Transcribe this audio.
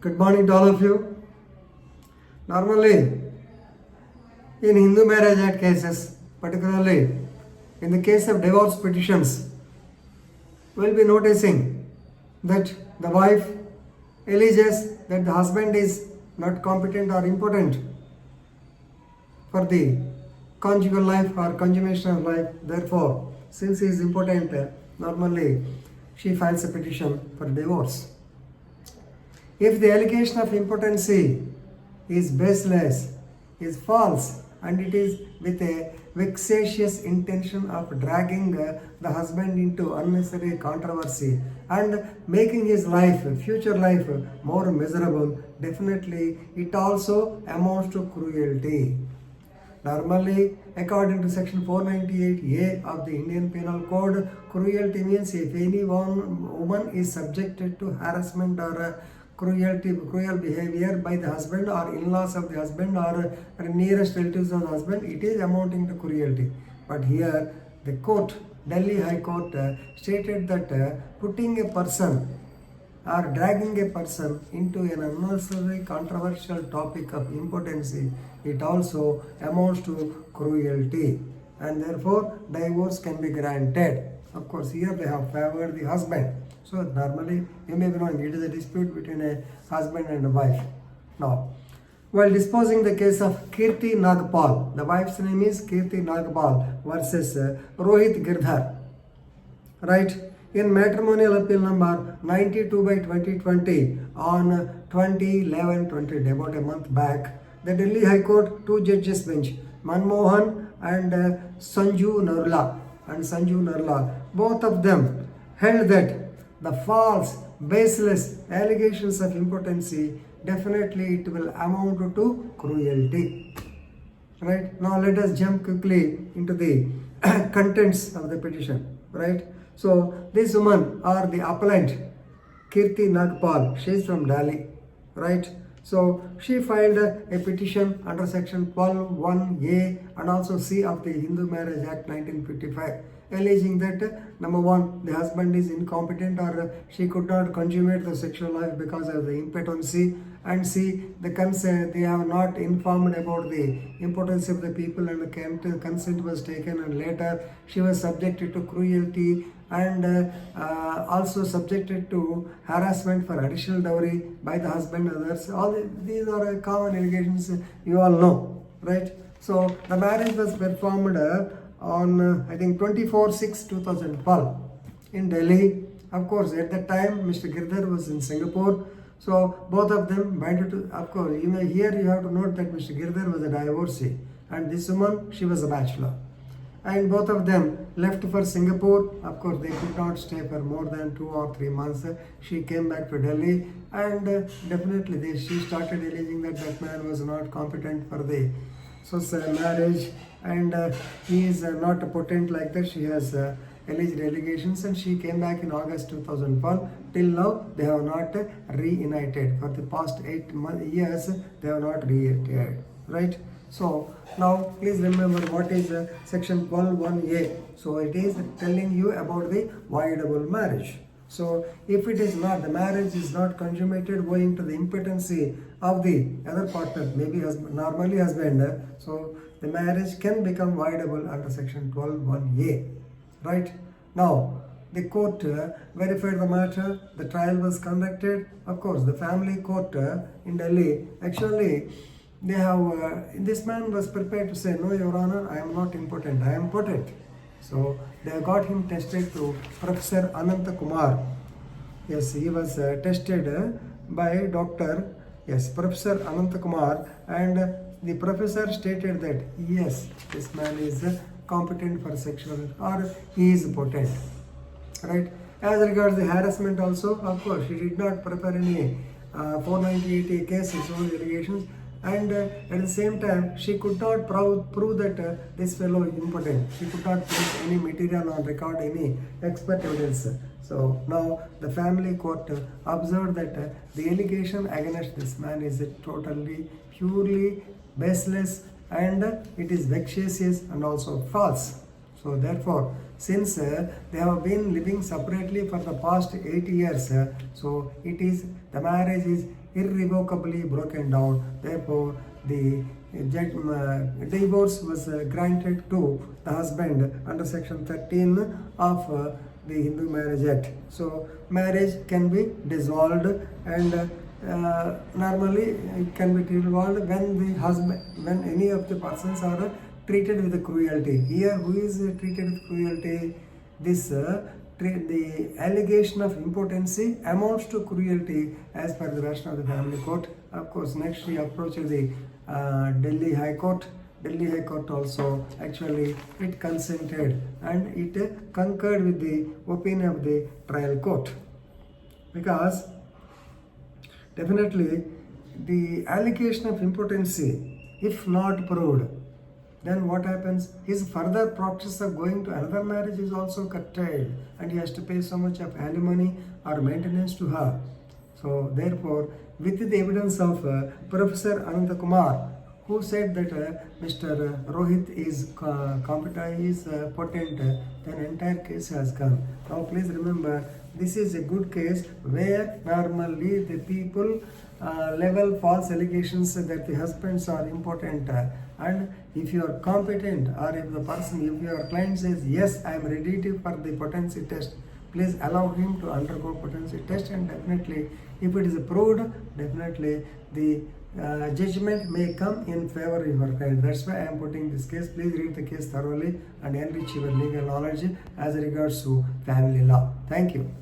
Good morning to all of you. Normally, in Hindu Marriage Act cases, particularly in the case of divorce petitions, we'll be noticing that the wife alleges that the husband is not competent or impotent for the conjugal life or consummation of life. Therefore, since he is impotent, normally she files a petition for divorce. If the allegation of impotency is baseless, is false, and it is with a vexatious intention of dragging the husband into unnecessary controversy and making his life, future life, more miserable, definitely it also amounts to cruelty. Normally, according to section 498A of the Indian Penal Code, cruelty means if any woman is subjected to harassment or cruel behavior by the husband or in-laws of the husband or nearest relatives of the husband, it is amounting to cruelty. But here, the court, Delhi High Court, stated that putting a person or dragging a person into an unnecessary controversial topic of impotency, it also amounts to cruelty, and therefore divorce can be granted. Of course, here they have favored the husband. So normally, you may be knowing it is a dispute between a husband and a wife. Now, while disposing the case of Kirti Nagpal, the wife's name is Kirti Nagpal versus Rohit Girdhar, right? In matrimonial appeal number 92 by 2020 on 20/11/20, about a month back, the Delhi High Court, two judges bench, Manmohan and Sanju Narla, both of them held that the false, baseless allegations of impotency, definitely it will amount to cruelty. Right? Now let us jump quickly into the contents of the petition. Right? So this woman or the appellant, Kirti Nagpal, she is from Delhi. Right? So she filed a petition under section 12(1)(a) and also C of the Hindu Marriage Act 1955, alleging that number one, the husband is incompetent or she could not consummate the sexual life because of the impotency, and C, the consent, they have not informed about the impotency of the people and the consent was taken, and later she was subjected to cruelty and also subjected to harassment for additional dowry by the husband and others. All these are common allegations, you all know, right? So the marriage was performed on I think 24/6/2012 in Delhi. Of course, at that time Mr. Girdhar was in Singapore. So both of them went to, of course, you have to note that Mr. Girdhar was a divorcee and this woman, she was a bachelor. And both of them left for Singapore. Of course, they could not stay for more than 2 or 3 months. She came back to Delhi and definitely she started alleging that that man was not competent for the marriage and he is not potent like that. She has alleged allegations and she came back in August 2012. Till now, they have not reunited. For the past 8 years, they have not reunited, right? So now please remember what is section 12(1)(a). So it is telling you about the voidable marriage. So if it is not, the marriage is not consummated owing to the impotency of the other partner, maybe normally husband, so the marriage can become voidable under section 12(1)(a). Right? Now, the court verified the matter, the trial was conducted. Of course, the family court in Delhi, actually, they have, this man was prepared to say, no, Your Honor, I am not impotent, I am potent. So, they got him tested to Professor Ananta Kumar. Yes, he was tested by Dr. Professor Ananta Kumar, and the professor stated that, yes, this man is competent for sexual, or he is potent, right? As regards the harassment also, of course, she did not prepare any 498A cases or allegations, and at the same time, she could not prove that this fellow is impotent. She could not put any material on record, any expert evidence. So now the family court observed that the allegation against this man is totally, purely baseless, and it is vexatious and also false. So therefore, since they have been living separately for the past 8 years, so it is, the marriage is irrevocably broken down. Therefore, the divorce was granted to the husband under section 13 of the Hindu Marriage Act. So marriage can be dissolved, and normally it can be dissolved when any of the persons are treated with cruelty. Here, who is treated with cruelty? The allegation of impotency amounts to cruelty as per the version of the family court. Of course, next we approach the Delhi High Court. Delhi High Court also actually it consented and it concurred with the opinion of the trial court, because definitely the allegation of impotency, if not proved, then what happens? His further process of going to another marriage is also curtailed, and he has to pay so much of alimony or maintenance to her. So therefore, with the evidence of Professor Ananda Kumar, who said that Mr. Rohit is competent, is potent, then entire case has gone. Now please remember, this is a good case where normally the people level false allegations that the husbands are impotent, and if you are competent, or if the person, if your client says yes, I am ready for the potency test, please allow him to undergo potency test, and definitely if it is proved, definitely the judgment may come in favor of your client. That's why I am putting this case. Please read the case thoroughly and enrich your legal knowledge as regards to family law. Thank you.